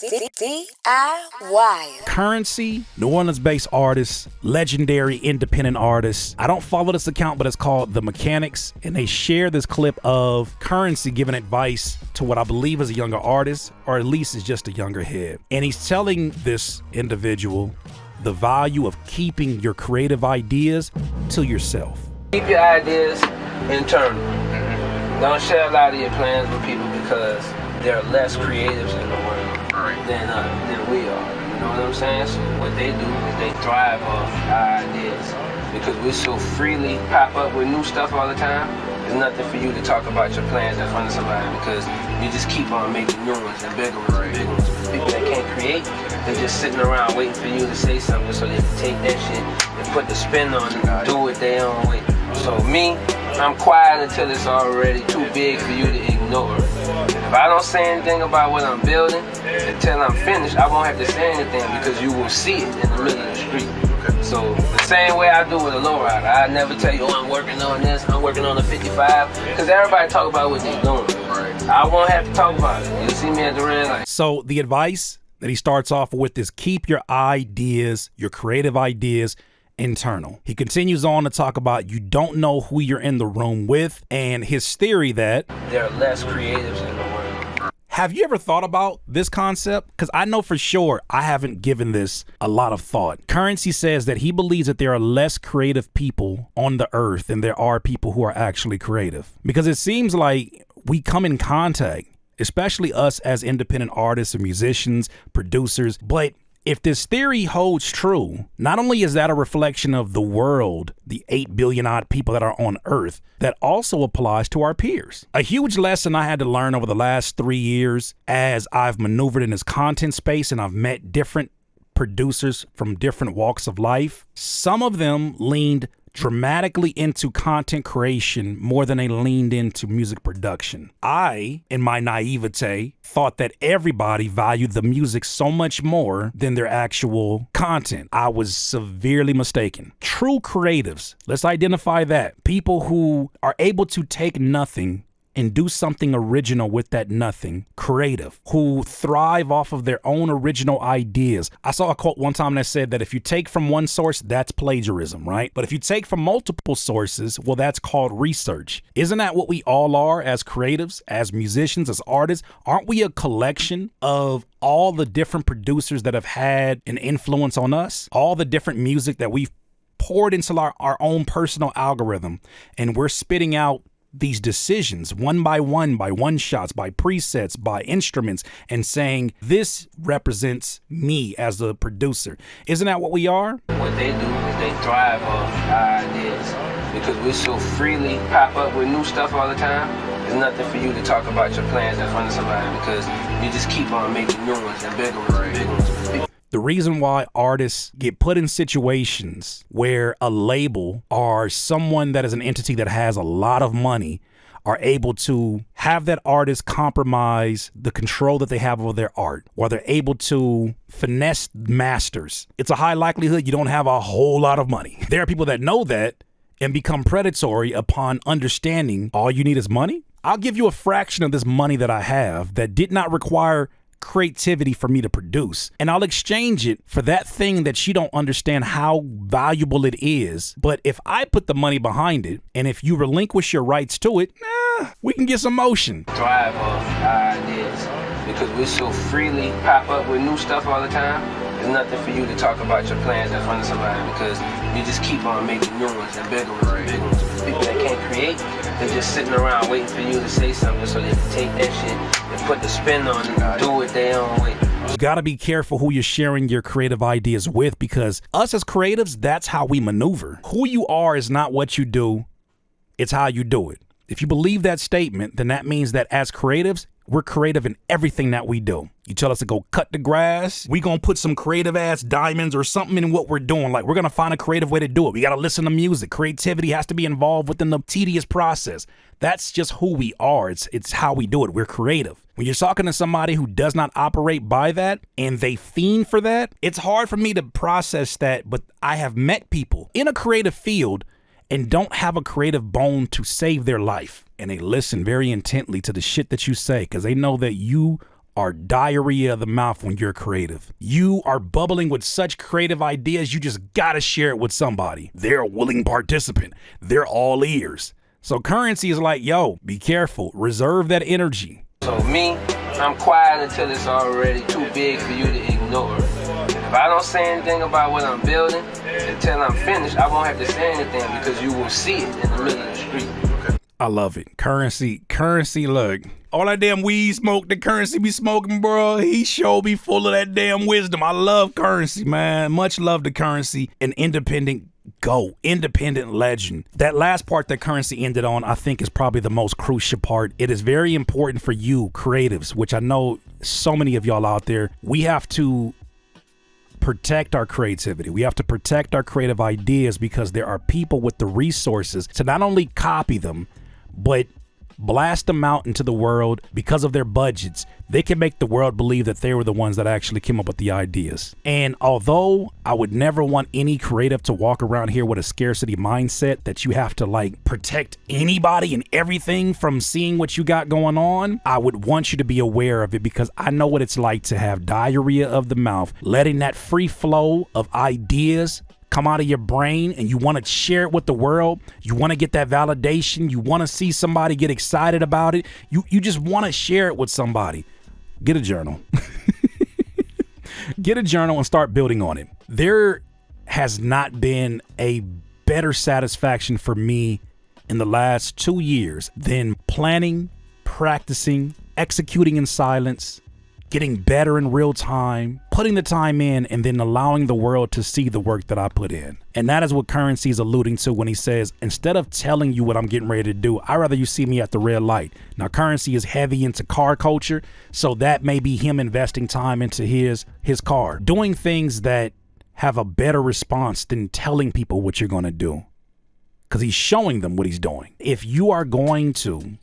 DIY. Currency, New Orleans-based artist, legendary independent artist. I don't follow this account, but it's called The Mechanics, and they share this clip of Currency giving advice to what I believe is a younger artist, or at least is just a younger head. And he's telling this individual the value of keeping your creative ideas to yourself. Keep your ideas internal. Don't share a lot of your plans with people because there are less creatives in the world than we are. You know what I'm saying? So what they do is they thrive off our ideas. Because we so freely pop up with new stuff all the time, there's nothing for you to talk about your plans in front of somebody because you just keep on making new ones and bigger ones and bigger ones. People that can't create, they're just sitting around waiting for you to say something so they can take that shit and put the spin on it and do it their own way. So me, I'm quiet until it's already too big for you to ignore. If I don't say anything about what I'm building until I'm finished, I won't have to say anything because you will see it in the middle of the street. So the same way I do with a lowrider, I never tell you, oh, I'm working on this, I'm working on the 55, because everybody talk about what they're doing. I won't have to talk about it. You'll see me at the red light. So the advice that he starts off with is keep your ideas, your creative ideas, internal. He continues on to talk about you don't know who you're in the room with, and his theory that there are less creatives in the world. Have you ever thought about this concept? Because I know for sure I haven't given this a lot of thought. Currency says that he believes that there are less creative people on the earth than there are people who are actually creative. Because it seems like we come in contact, especially us as independent artists and musicians, producers, but if this theory holds true, not only is that a reflection of the world, the 8 billion odd people that are on Earth, that also applies to our peers. A huge lesson I had to learn over the last 3 years as I've maneuvered in this content space and I've met different producers from different walks of life. Some of them leaned dramatically into content creation more than they leaned into music production. I, in my naivete, thought that everybody valued the music so much more than their actual content. I was severely mistaken. True creatives, let's identify that. People who are able to take nothing and do something original with that nothing, creative, who thrive off of their own original ideas. I saw a quote one time that said that if you take from one source, that's plagiarism, right? But if you take from multiple sources, well, that's called research. Isn't that what we all are as creatives, as musicians, as artists? Aren't we a collection of all the different producers that have had an influence on us? All the different music that we've poured into our own personal algorithm, and we're spitting out these decisions one by one shots, by presets, by instruments, and saying this represents me as a producer. Isn't that what we are? What they do is they thrive off our ideas because we so freely pop up with new stuff all the time. There's nothing for you to talk about your plans in front of somebody because you just keep on making new ones and bigger ones and bigger ones. The reason why artists get put in situations where a label or someone that is an entity that has a lot of money are able to have that artist compromise the control that they have over their art, or they're able to finesse masters. It's a high likelihood you don't have a whole lot of money. There are people that know that and become predatory upon understanding all you need is money. I'll give you a fraction of this money that I have that did not require creativity for me to produce, and I'll exchange it for that thing that you don't understand how valuable it is. But if I put the money behind it, and if you relinquish your rights to it, we can get some motion. Thrive off our ideas because we so freely pop up with new stuff all the time. There's nothing for you to talk about your plans in front of somebody because you just keep on making new ones and bigger ones and bigger ones. People that can't create, they're just sitting around waiting for you to say something so they can take that shit and put the spin on it and do it their own way. You gotta be careful who you're sharing your creative ideas with, because us as creatives, that's how we maneuver. Who you are is not what you do, it's how you do it. If you believe that statement, then that means that as creatives, we're creative in everything that we do. You tell us to go cut the grass, we gonna put some creative ass diamonds or something in what we're doing. Like, we're gonna find a creative way to do it. We gotta listen to music. Creativity has to be involved within the tedious process. That's just who we are. It's how we do it. We're creative. When you're talking to somebody who does not operate by that and they fiend for that, it's hard for me to process that. But I have met people in a creative field and don't have a creative bone to save their life. And they listen very intently to the shit that you say because they know that you are diarrhea of the mouth when you're creative. You are bubbling with such creative ideas, you just gotta share it with somebody. They're a willing participant. They're all ears. So Currency is like, yo, be careful. Reserve that energy. So me, I'm quiet until it's already too big for you to ignore. If I don't say anything about what I'm building until I'm finished, I won't have to say anything because you will see it in the middle of the street. I love it. Currency, look. All that damn weed smoke that Currency be smoking, bro, he sure be full of that damn wisdom. I love Currency, man. Much love to Currency, an independent legend. That last part that Currency ended on, I think, is probably the most crucial part. It is very important for you creatives, which I know so many of y'all out there, we have to protect our creativity. We have to protect our creative ideas because there are people with the resources to not only copy them, but blast them out into the world. Because of their budgets, they can make the world believe that they were the ones that actually came up with the ideas. And although I would never want any creative to walk around here with a scarcity mindset that you have to like protect anybody and everything from seeing what you got going on, I would want you to be aware of it because I know what it's like to have diarrhea of the mouth, letting that free flow of ideas come out of your brain and you want to share it with the world. You want to get that validation. You want to see somebody get excited about it. You just want to share it with somebody. Get a journal. Get a journal and start building on it. There has not been a better satisfaction for me in the last 2 years than planning, practicing, executing in silence, getting better in real time, putting the time in, and then allowing the world to see the work that I put in. And that is what Currency is alluding to when he says, instead of telling you what I'm getting ready to do, I'd rather you see me at the red light. Now, Currency is heavy into car culture, so that may be him investing time into his car, doing things that have a better response than telling people what you're going to do, because he's showing them what he's doing. If you are going to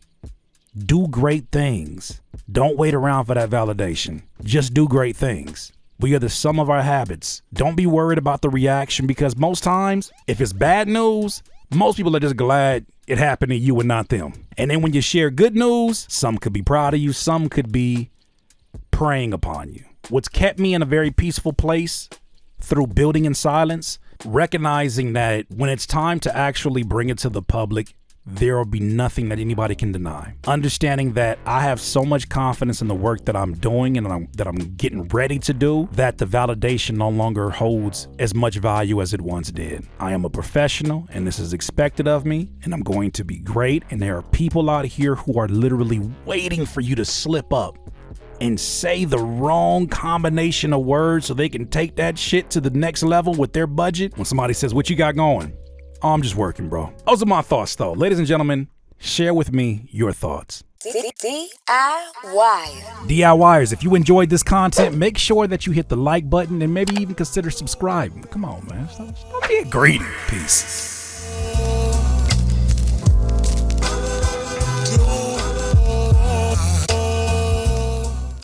do great things, don't wait around for that validation. Just do great things. We are the sum of our habits. Don't be worried about the reaction because most times, if it's bad news, most people are just glad it happened to you and not them. And then when you share good news, some could be proud of you, some could be preying upon you. What's kept me in a very peaceful place through building in silence, recognizing that when it's time to actually bring it to the public, there will be nothing that anybody can deny. Understanding that I have so much confidence in the work that I'm doing and that I'm getting ready to do, that the validation no longer holds as much value as it once did. I am a professional and this is expected of me and I'm going to be great. And there are people out here who are literally waiting for you to slip up and say the wrong combination of words so they can take that shit to the next level with their budget. When somebody says, what you got going? Oh, I'm just working, bro. Those are my thoughts, though. Ladies and gentlemen, share with me your thoughts. DIYers, if you enjoyed this content, make sure that you hit the like button and maybe even consider subscribing. Come on, man. Stop being greedy. Peace.